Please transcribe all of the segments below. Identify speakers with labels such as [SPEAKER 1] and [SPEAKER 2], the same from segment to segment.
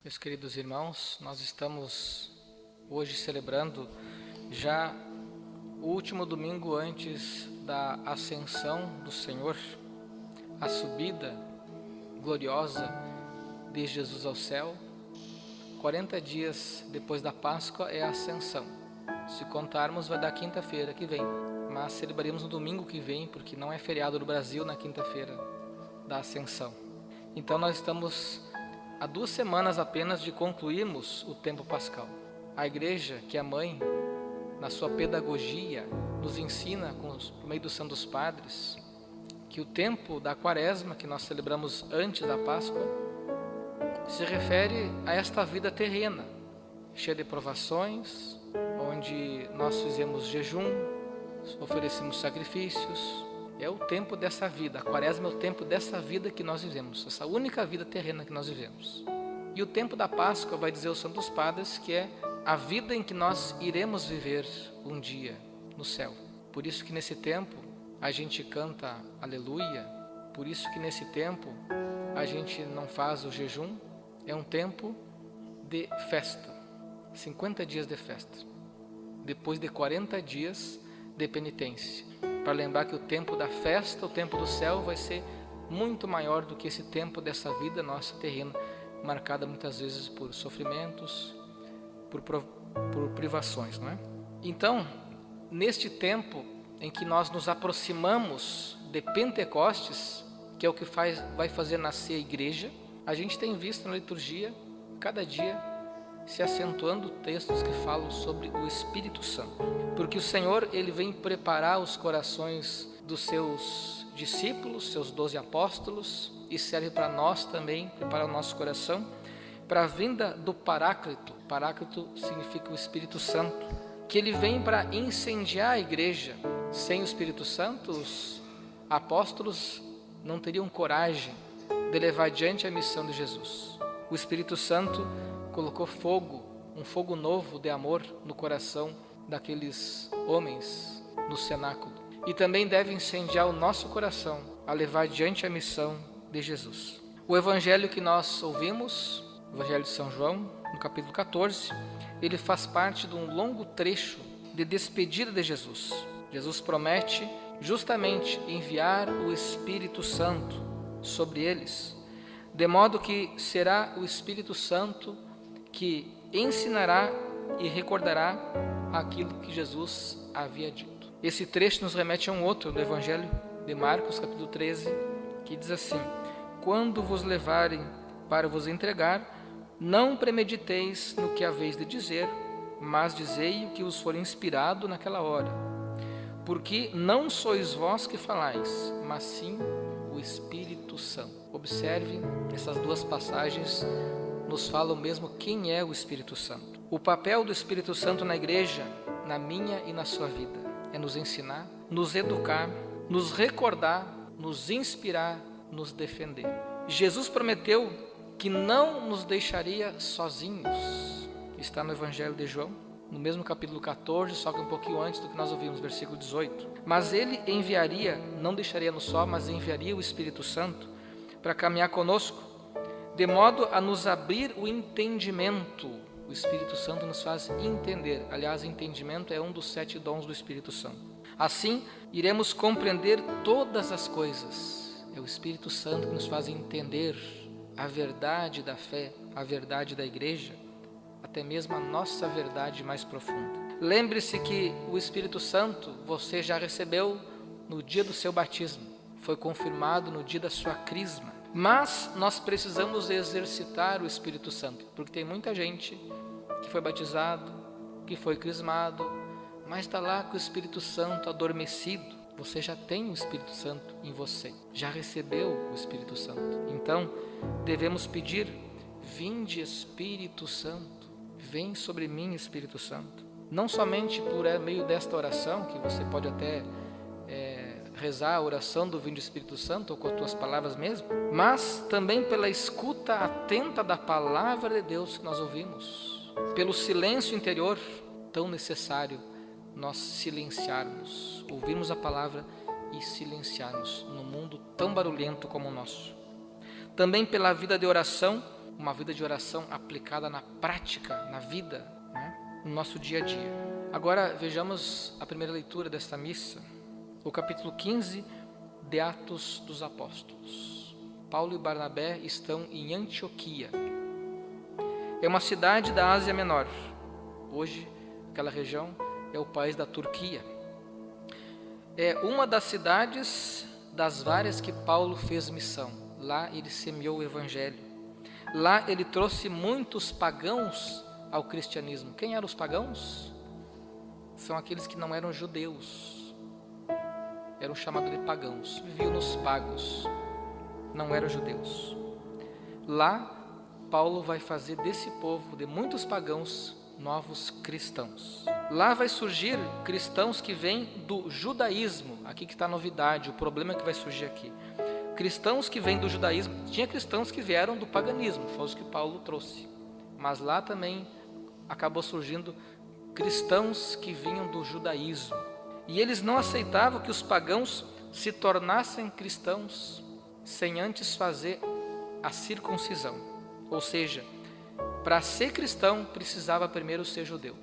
[SPEAKER 1] Meus queridos irmãos, nós estamos hoje celebrando já o último domingo antes da ascensão do Senhor, a subida gloriosa de Jesus ao céu. 40 dias depois da Páscoa é a ascensão. Se contarmos, vai dar quinta-feira que vem, mas celebraremos no domingo que vem, porque não é feriado no Brasil na quinta-feira da ascensão. Então nós estamos há 2 semanas apenas de concluirmos o tempo pascal. A igreja, que é a mãe, na sua pedagogia, nos ensina por meio dos Santos Padres, que o tempo da quaresma, que nós celebramos antes da Páscoa, se refere a esta vida terrena, cheia de provações, onde nós fizemos jejum, oferecemos sacrifícios. É o tempo dessa vida, a quaresma é o tempo dessa vida que nós vivemos, essa única vida terrena que nós vivemos. E o tempo da Páscoa, vai dizer os Santos Padres, que é a vida em que nós iremos viver um dia no céu. Por isso que nesse tempo a gente canta aleluia, por isso que nesse tempo a gente não faz o jejum. É um tempo de festa, 50 dias de festa, depois de 40 dias de penitência, para lembrar que o tempo da festa, o tempo do céu, vai ser muito maior do que esse tempo dessa vida nossa terrena, marcada muitas vezes por sofrimentos, por privações, não é? Então, neste tempo em que nós nos aproximamos de Pentecostes, que é o que vai fazer nascer a igreja, a gente tem visto na liturgia, cada dia, se acentuando textos que falam sobre o Espírito Santo. Porque o Senhor, Ele vem preparar os corações dos seus discípulos, seus 12 apóstolos, e serve para nós também, preparar o nosso coração, para a vinda do Paráclito. Paráclito significa o Espírito Santo, que Ele vem para incendiar a igreja. Sem o Espírito Santo, os apóstolos não teriam coragem de levar adiante a missão de Jesus. O Espírito Santo colocou fogo, um fogo novo de amor no coração daqueles homens no cenáculo. E também deve incendiar o nosso coração a levar adiante a missão de Jesus. O evangelho que nós ouvimos, o Evangelho de São João, no capítulo 14, ele faz parte de um longo trecho de despedida de Jesus. Jesus promete justamente enviar o Espírito Santo sobre eles, de modo que será o Espírito Santo que ensinará e recordará aquilo que Jesus havia dito. Esse trecho nos remete a um outro do Evangelho de Marcos, capítulo 13, que diz assim: quando vos levarem para vos entregar, não premediteis no que haveis de dizer, mas dizei o que vos for inspirado naquela hora. Porque não sois vós que falais, mas sim o Espírito Santo. Observe, essas 2 passagens nos falam mesmo quem é o Espírito Santo. O papel do Espírito Santo na igreja, na minha e na sua vida, é nos ensinar, nos educar, nos recordar, nos inspirar, nos defender. Jesus prometeu que não nos deixaria sozinhos. Está no Evangelho de João, no mesmo capítulo 14, só que um pouquinho antes do que nós ouvimos, versículo 18. Mas Ele enviaria, não deixaria-nos só, mas enviaria o Espírito Santo para caminhar conosco, de modo a nos abrir o entendimento. O Espírito Santo nos faz entender. Aliás, entendimento é um dos 7 dons do Espírito Santo. Assim, iremos compreender todas as coisas. É o Espírito Santo que nos faz entender a verdade da fé, a verdade da igreja, até mesmo a nossa verdade mais profunda. Lembre-se que o Espírito Santo você já recebeu no dia do seu batismo. Foi confirmado no dia da sua crisma. Mas nós precisamos exercitar o Espírito Santo, porque tem muita gente que foi batizado, que foi crismado, mas está lá com o Espírito Santo adormecido. Você já tem o Espírito Santo em você, já recebeu o Espírito Santo. Então, devemos pedir: vinde Espírito Santo, vem sobre mim Espírito Santo. Não somente por meio desta oração, que você pode até rezar a oração do Vinde Espírito Santo, ou com as tuas palavras mesmo, mas também pela escuta atenta da palavra de Deus que nós ouvimos, pelo silêncio interior tão necessário, nós silenciarmos, ouvirmos a palavra e silenciarmos num mundo tão barulhento como o nosso. Também pela vida de oração uma vida de oração aplicada na prática, na vida, né? No nosso dia a dia. Agora vejamos a primeira leitura desta missa, o capítulo 15 de Atos dos Apóstolos. Paulo e Barnabé estão em Antioquia. É uma cidade da Ásia Menor. Hoje, aquela região é o país da Turquia. É uma das cidades das várias que Paulo fez missão. Lá ele semeou o evangelho. Lá ele trouxe muitos pagãos ao cristianismo. Quem eram os pagãos? São aqueles que não eram judeus. Eram chamados de pagãos. Viviam nos pagos. Não eram judeus. Lá, Paulo vai fazer desse povo, de muitos pagãos, novos cristãos. Lá vai surgir cristãos que vêm do judaísmo. Aqui que está a novidade, o problema que vai surgir aqui. Cristãos que vêm do judaísmo. Tinha cristãos que vieram do paganismo, foi os que Paulo trouxe. Mas lá também acabou surgindo cristãos que vinham do judaísmo. E eles não aceitavam que os pagãos se tornassem cristãos sem antes fazer a circuncisão. Ou seja, para ser cristão precisava primeiro ser judeu,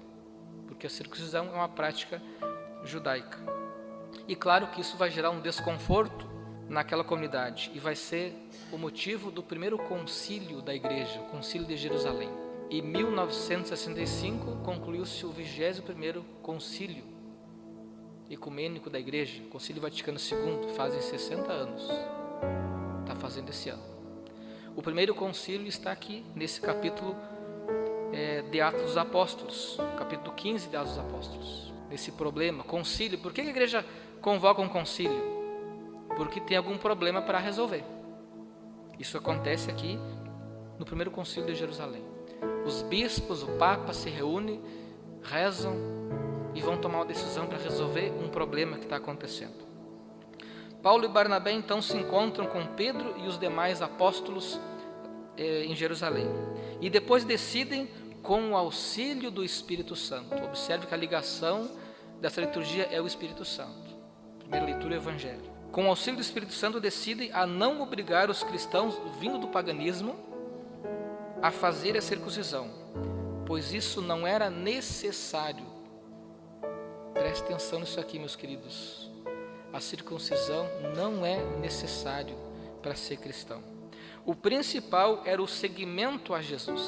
[SPEAKER 1] porque a circuncisão é uma prática judaica. E claro que isso vai gerar um desconforto naquela comunidade e vai ser o motivo do primeiro concílio da igreja, o Concílio de Jerusalém. Em 1965 concluiu-se o 21º concílio ecumênico da igreja, Concílio Vaticano II, fazem 60 anos. Está fazendo esse ano. O primeiro concílio está aqui nesse capítulo de Atos dos Apóstolos, capítulo 15 de Atos dos Apóstolos. Esse problema, concílio. Por que a igreja convoca um concílio? Porque tem algum problema para resolver. Isso acontece aqui no primeiro concílio de Jerusalém. Os bispos, o Papa se reúnem, rezam e vão tomar uma decisão para resolver um problema que está acontecendo. Paulo e Barnabé então se encontram com Pedro e os demais apóstolos em Jerusalém. E depois decidem com o auxílio do Espírito Santo. Observe que a ligação dessa liturgia é o Espírito Santo. Primeira leitura, o Evangelho. Com o auxílio do Espírito Santo decidem a não obrigar os cristãos vindo do paganismo a fazer a circuncisão, pois isso não era necessário. Preste atenção nisso aqui, meus queridos. A circuncisão não é necessário para ser cristão. O principal era o seguimento a Jesus.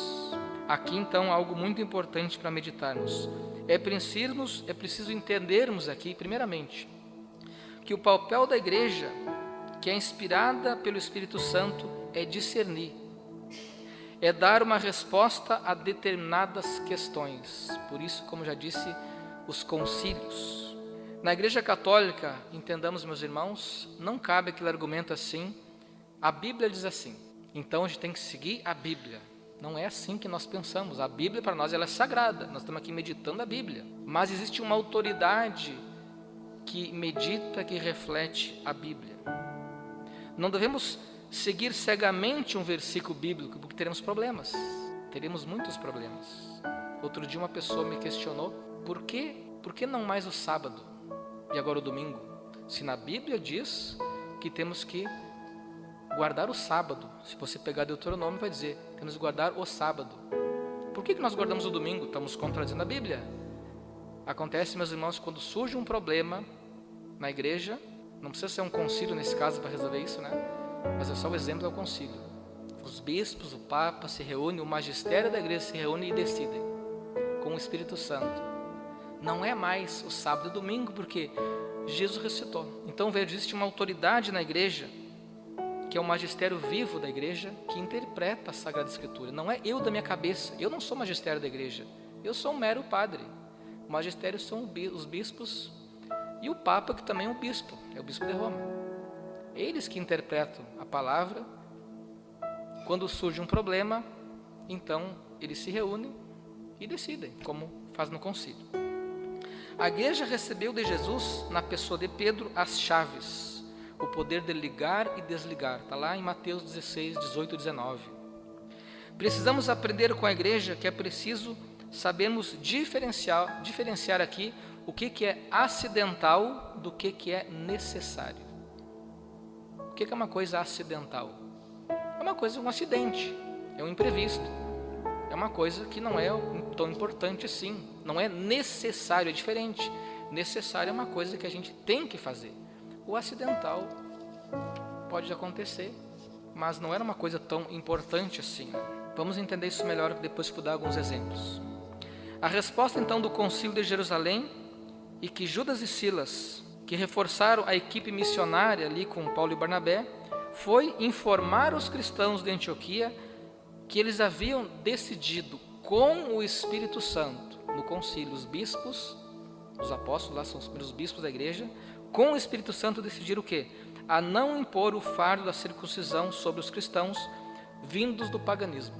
[SPEAKER 1] Aqui então algo muito importante para meditarmos. É preciso entendermos aqui, primeiramente, que o papel da igreja, que é inspirada pelo Espírito Santo, é discernir, é dar uma resposta a determinadas questões. Por isso, como já disse, os concílios. Na Igreja Católica, entendamos, meus irmãos, não cabe aquele argumento assim, a Bíblia diz assim, então a gente tem que seguir a Bíblia. Não é assim que nós pensamos. A Bíblia para nós ela é sagrada, nós estamos aqui meditando a Bíblia. Mas existe uma autoridade que medita, que reflete a Bíblia. Não devemos seguir cegamente um versículo bíblico, porque teremos problemas. Teremos muitos problemas. Outro dia uma pessoa me questionou, por que não mais o sábado e agora o domingo? Se na Bíblia diz que temos que guardar o sábado. Se você pegar Deuteronômio vai dizer, temos que guardar o sábado. Por que nós guardamos o domingo? Estamos contradizendo a Bíblia. Acontece, meus irmãos, quando surge um problema na igreja, não precisa ser um concílio nesse caso para resolver isso, né? Mas é só o exemplo do concílio. Os bispos, o Papa se reúnem, o magistério da igreja se reúne e decidem com o Espírito Santo. Não é mais o sábado e o domingo, porque Jesus ressuscitou. Então, veja, existe uma autoridade na igreja, que é o magistério vivo da igreja, que interpreta a Sagrada Escritura. Não é eu da minha cabeça, eu não sou magistério da igreja, eu sou um mero padre. O magistério são os bispos e o Papa, que também é o bispo de Roma. Eles que interpretam a palavra. Quando surge um problema, então eles se reúnem e decidem, como faz no concílio. A igreja recebeu de Jesus, na pessoa de Pedro, as chaves, o poder de ligar e desligar. Está lá em Mateus 16, 18 e 19. Precisamos aprender com a igreja que é preciso sabermos diferenciar aqui o que é acidental do que é necessário. O que é uma coisa acidental? É uma coisa, um acidente. é um imprevisto. É uma coisa que não é tão importante assim. Não é necessário, é diferente. Necessário é uma coisa que a gente tem que fazer. O acidental pode acontecer, mas não era uma coisa tão importante assim. Vamos entender isso melhor depois que eu dar alguns exemplos. A resposta então do Concílio de Jerusalém, e que Judas e Silas, que reforçaram a equipe missionária ali com Paulo e Barnabé, foi informar os cristãos de Antioquia que eles haviam decidido com o Espírito Santo, no concílio, os bispos, os apóstolos lá são os primeiros bispos da igreja, com o Espírito Santo decidiram o quê? A não impor o fardo da circuncisão sobre os cristãos vindos do paganismo.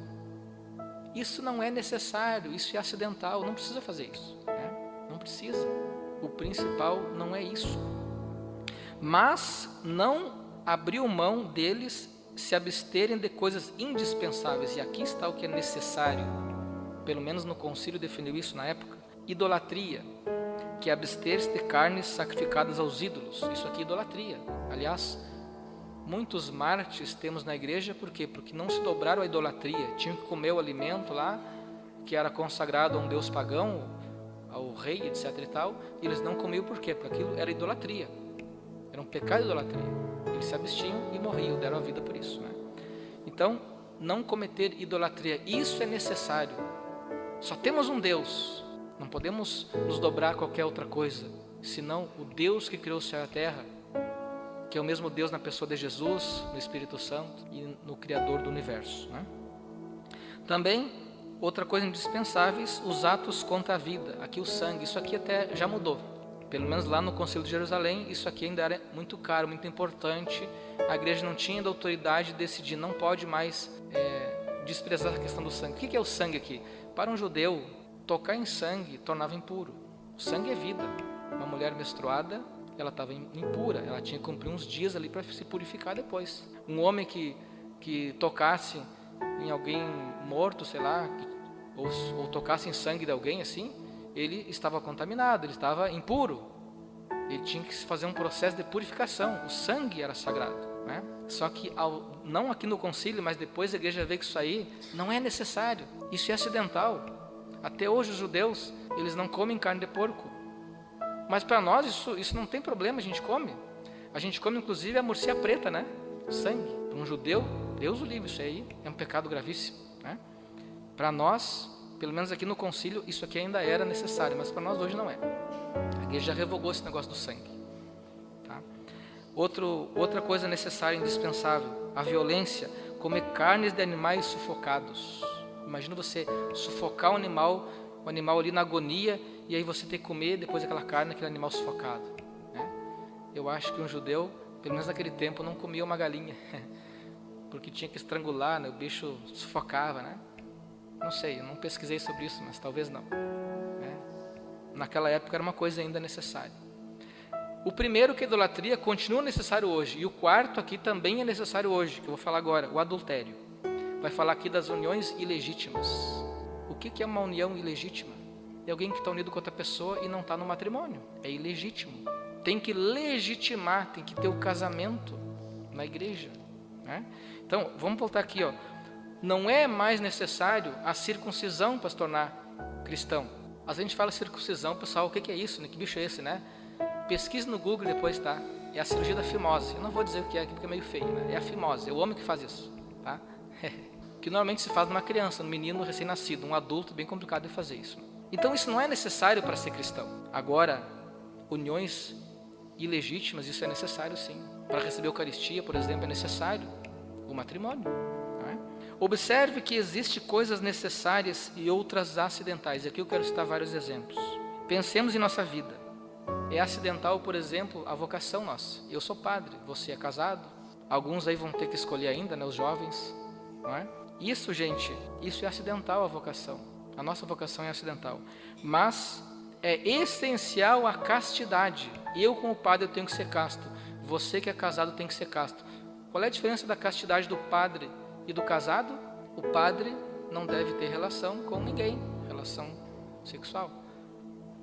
[SPEAKER 1] Isso não é necessário, isso é acidental, não precisa fazer isso, né? Não precisa. O principal não é isso. Mas não abriu mão deles se absterem de coisas indispensáveis. E aqui está o que é necessário. Pelo menos no concílio definiu isso na época. Idolatria, que é abster-se de carnes sacrificadas aos ídolos. Isso aqui é idolatria. Aliás, muitos mártires temos na igreja, por quê? Porque não se dobraram à idolatria. Tinham que comer o alimento lá, que era consagrado a um deus pagão, ao rei, etc e tal, e eles não comiam por quê? Porque aquilo era idolatria. Era um pecado de idolatria. Eles se abstinham e morriam, deram a vida por isso, né? Então, não cometer idolatria, isso é necessário. Só temos um Deus, não podemos nos dobrar a qualquer outra coisa, senão o Deus que criou o céu e a terra, que é o mesmo Deus na pessoa de Jesus, no Espírito Santo e no Criador do universo, né? Também, outra coisa indispensável, os atos contra a vida. Aqui o sangue, isso aqui até já mudou. Pelo menos lá no Concílio de Jerusalém, isso aqui ainda era muito caro, muito importante. A igreja não tinha ainda autoridade de decidir, não pode mais desprezar a questão do sangue. O que é o sangue aqui? Para um judeu, tocar em sangue tornava impuro. O sangue é vida. Uma mulher menstruada, ela estava impura, ela tinha que cumprir uns dias ali para se purificar depois. Um homem que tocasse em alguém morto, sei lá, ou tocasse em sangue de alguém assim, ele estava contaminado, ele estava impuro. Ele tinha que fazer um processo de purificação. O sangue era sagrado, né? Só que não aqui no concílio, mas depois a igreja vê que isso aí não é necessário. Isso é acidental. Até hoje os judeus, eles não comem carne de porco. Mas para nós isso não tem problema, a gente come. A gente come inclusive a murcia preta, né? Sangue. Para um judeu, Deus o livre, isso aí é um pecado gravíssimo, né? Para nós, pelo menos aqui no concílio, isso aqui ainda era necessário, mas para nós hoje não é. A igreja já revogou esse negócio do sangue, tá? Outra coisa necessária, indispensável, a violência, comer carnes de animais sufocados. Imagina você sufocar o animal ali na agonia, e aí você ter que comer depois aquela carne, aquele animal sufocado, né? Eu acho que um judeu, pelo menos naquele tempo, não comia uma galinha, porque tinha que estrangular, né? O bicho sufocava, né? Não sei, eu não pesquisei sobre isso, mas talvez não, né? Naquela época era uma coisa ainda necessária. O primeiro, que é a idolatria, continua necessário hoje. E o quarto aqui também é necessário hoje, que eu vou falar agora, o adultério. Vai falar aqui das uniões ilegítimas. O que é uma união ilegítima? É alguém que está unido com outra pessoa e não está no matrimônio. É ilegítimo. Tem que legitimar, tem que ter o casamento na igreja, né? Então, vamos voltar aqui, ó. Não é mais necessário a circuncisão para se tornar cristão. Às vezes a gente fala circuncisão, pessoal, o que é isso, né? Que bicho é esse, né? Pesquise no Google depois, tá? É a cirurgia da fimose. Eu não vou dizer o que é aqui porque é meio feio, né? É a fimose, é o homem que faz isso, tá? Que normalmente se faz numa criança, num menino recém-nascido, um adulto, bem complicado de fazer isso. Então isso não é necessário para ser cristão. Agora, uniões ilegítimas, isso é necessário sim. Para receber a Eucaristia, por exemplo, é necessário o matrimônio. Observe que existem coisas necessárias e outras acidentais. Aqui eu quero citar vários exemplos. Pensemos em nossa vida. É acidental, por exemplo, a vocação nossa. Eu sou padre, você é casado. Alguns aí vão ter que escolher ainda, né, os jovens, não é? Isso, gente, isso é acidental, a vocação. A nossa vocação é acidental. Mas é essencial a castidade. Eu, como padre, eu tenho que ser casto. Você que é casado tem que ser casto. Qual é a diferença da castidade do padre e do casado? O padre não deve ter relação com ninguém, relação sexual.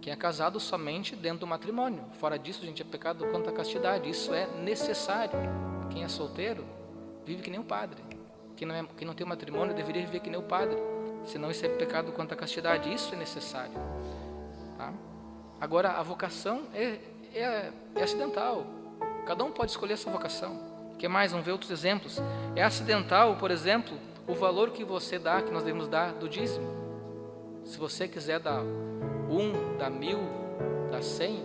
[SPEAKER 1] Quem é casado somente dentro do matrimônio. Fora disso, gente, é pecado quanto à castidade. Isso é necessário. Quem é solteiro vive que nem um padre. Quem não tem matrimônio deveria viver que nem o padre, senão isso é pecado contra a castidade. Isso é necessário, tá? Agora, a vocação é acidental. Cada um pode escolher a sua vocação. O que mais? Vamos ver outros exemplos. É acidental, por exemplo, o valor que você dá, que nós devemos dar do dízimo. Se você quiser dar 1, dar 1000, dar 100,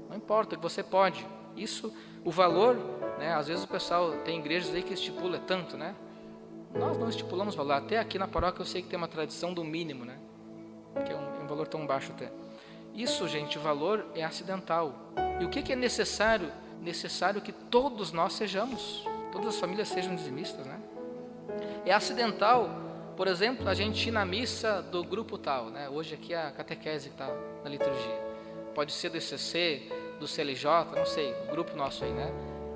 [SPEAKER 1] não importa, que você pode. Isso, o valor, né? Às vezes o pessoal tem igrejas aí que estipula tanto, né? Nós não estipulamos valor. Até aqui na paróquia eu sei que tem uma tradição do mínimo, né? Que é um valor tão baixo até. Isso, gente, o valor é acidental. E o que é necessário? Necessário que todos nós sejamos, todas as famílias sejam dizimistas, né? É acidental, por exemplo, a gente ir na missa do grupo tal, né? Hoje aqui é a catequese que está na liturgia. Pode ser do ECC, do CLJ, não sei, o grupo nosso aí, né?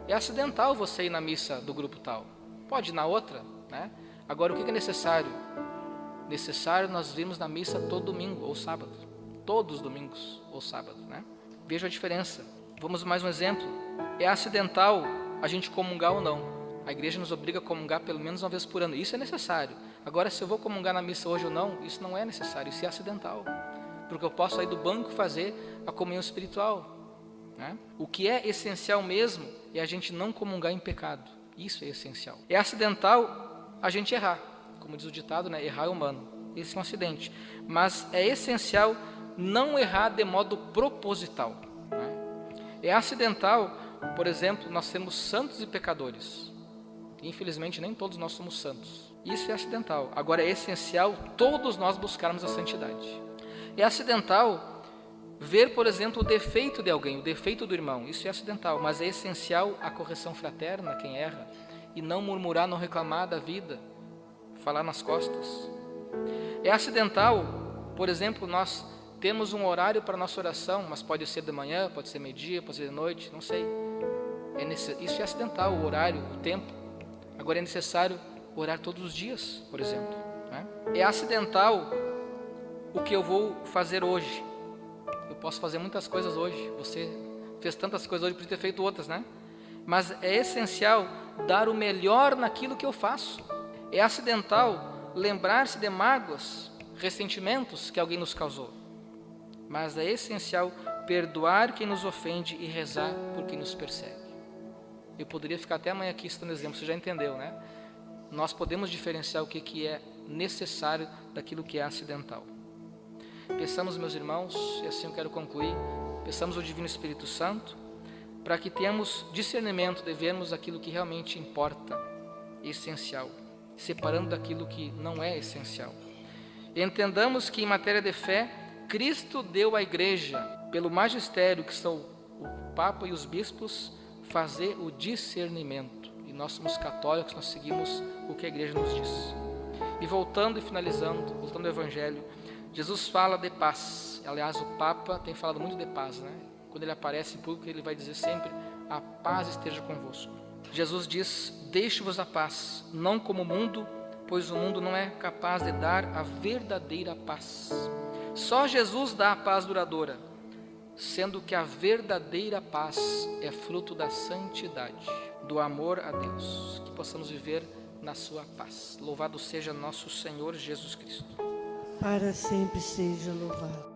[SPEAKER 1] É acidental você ir na missa do grupo tal. Pode ir na outra, né? Agora, o que é necessário? Necessário nós virmos na missa todo domingo ou sábado. Todos os domingos ou sábado, né? Veja a diferença. Vamos mais um exemplo. É acidental a gente comungar ou não. A igreja nos obriga a comungar pelo menos uma vez por ano. Isso é necessário. Agora, se eu vou comungar na missa hoje ou não, isso não é necessário. Isso é acidental. Porque eu posso sair do banco e fazer a comunhão espiritual, né? O que é essencial mesmo é a gente não comungar em pecado. Isso é essencial. É acidental a gente errar. Como diz o ditado, né? Errar é humano. Esse é um acidente. Mas é essencial não errar de modo proposital, né? É acidental, por exemplo, nós sermos santos e pecadores. Infelizmente, nem todos nós somos santos. Isso é acidental. Agora, é essencial todos nós buscarmos a santidade. É acidental ver, por exemplo, o defeito de alguém, o defeito do irmão. Isso é acidental, mas é essencial a correção fraterna, quem erra, e não murmurar, não reclamar da vida, falar nas costas. É acidental, por exemplo, nós temos um horário para a nossa oração, mas pode ser de manhã, pode ser meio-dia, pode ser de noite, não sei. Isso é acidental, o horário, o tempo. Agora é necessário orar todos os dias, por exemplo, né? É acidental o que eu vou fazer hoje. Eu posso fazer muitas coisas hoje. Você fez tantas coisas hoje, podia ter feito outras, né? Mas é essencial dar o melhor naquilo que eu faço. É acidental lembrar-se de mágoas, ressentimentos que alguém nos causou. Mas é essencial perdoar quem nos ofende e rezar por quem nos persegue. Eu poderia ficar até amanhã aqui citando exemplo, você já entendeu, né? Nós podemos diferenciar o que é necessário daquilo que é acidental. Peçamos, meus irmãos, e assim eu quero concluir, peçamos o Divino Espírito Santo, para que tenhamos discernimento de vermos aquilo que realmente importa, essencial, separando daquilo que não é essencial. E entendamos que em matéria de fé, Cristo deu à Igreja, pelo magistério que são o Papa e os bispos, fazer o discernimento. E nós somos católicos, nós seguimos o que a Igreja nos diz. E voltando e finalizando, voltando ao Evangelho, Jesus fala de paz. Aliás, o Papa tem falado muito de paz, né? Quando ele aparece em público, ele vai dizer sempre: a paz esteja convosco. Jesus diz: deixe-vos a paz, não como o mundo, pois o mundo não é capaz de dar a verdadeira paz. Só Jesus dá a paz duradoura, sendo que a verdadeira paz é fruto da santidade, do amor a Deus. Que possamos viver na sua paz. Louvado seja nosso Senhor Jesus Cristo.
[SPEAKER 2] Para sempre seja louvado.